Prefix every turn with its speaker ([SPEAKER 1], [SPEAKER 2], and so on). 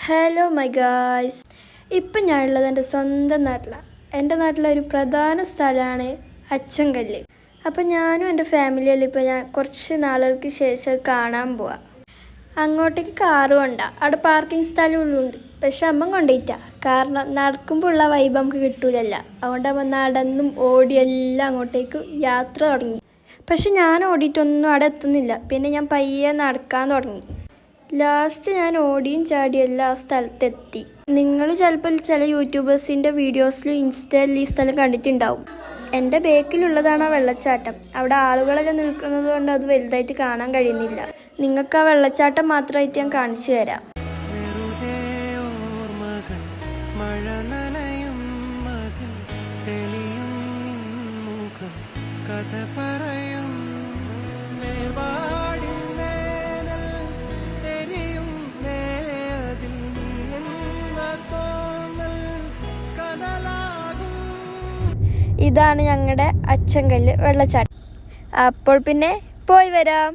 [SPEAKER 1] Hello my guys, ഇപ്പം ഞാനുള്ളത് എൻ്റെ സ്വന്തം നാട്ടിലാണ്. എൻ്റെ നാട്ടിലൊരു പ്രധാന സ്ഥലമാണ് അച്ചൻകല്ല്. അപ്പം ഞാനും എൻ്റെ ഫാമിലിയെല്ലാം ഇപ്പോൾ ഞാൻ കുറച്ച് നാളുകൾക്ക് ശേഷം കാണാൻ പോവാം. അങ്ങോട്ടേക്ക് കാറ് കൊണ്ടാണ്, അവിടെ പാർക്കിംഗ് സ്ഥലമുള്ളുണ്ട്. പക്ഷെ അമ്മ കൊണ്ടുപോയിട്ടാ, കാരണം നടക്കുമ്പോൾ ഉള്ള വൈബ് നമുക്ക് കിട്ടൂലല്ല. അതുകൊണ്ട് അമ്മ നടന്നും ഓടിയെല്ലാം അങ്ങോട്ടേക്ക് യാത്ര തുടങ്ങി. പക്ഷെ ഞാൻ ഓടിയിട്ടൊന്നും അവിടെ എത്തുന്നില്ല. പിന്നെ ഞാൻ പയ്യെ നടക്കാൻ തുടങ്ങി. ലാസ്റ്റ് ഞാൻ ഓടിയും ചാടിയും എല്ലാ സ്ഥലത്തെത്തി. നിങ്ങൾ ചിലപ്പോൾ ചില യൂട്യൂബേഴ്സിൻ്റെ വീഡിയോസിലും ഇൻസ്റ്റയിലും ഈ സ്ഥലം കണ്ടിട്ടുണ്ടാവും. എൻ്റെ ബേക്കിലുള്ളതാണ് ആ വെള്ളച്ചാട്ടം. അവിടെ ആളുകളെല്ലാം നിൽക്കുന്നത് കൊണ്ട് അത് വലുതായിട്ട് കാണാൻ കഴിയുന്നില്ല. നിങ്ങൾക്ക് ആ വെള്ളച്ചാട്ടം മാത്രമായിട്ട് ഞാൻ കാണിച്ചു തരാം. ഇതാണ് ഞങ്ങളുടെ അച്ചൻകല്ല് വെള്ളച്ചാട്ടം. അപ്പോൾ പിന്നെ പോയി വരാം.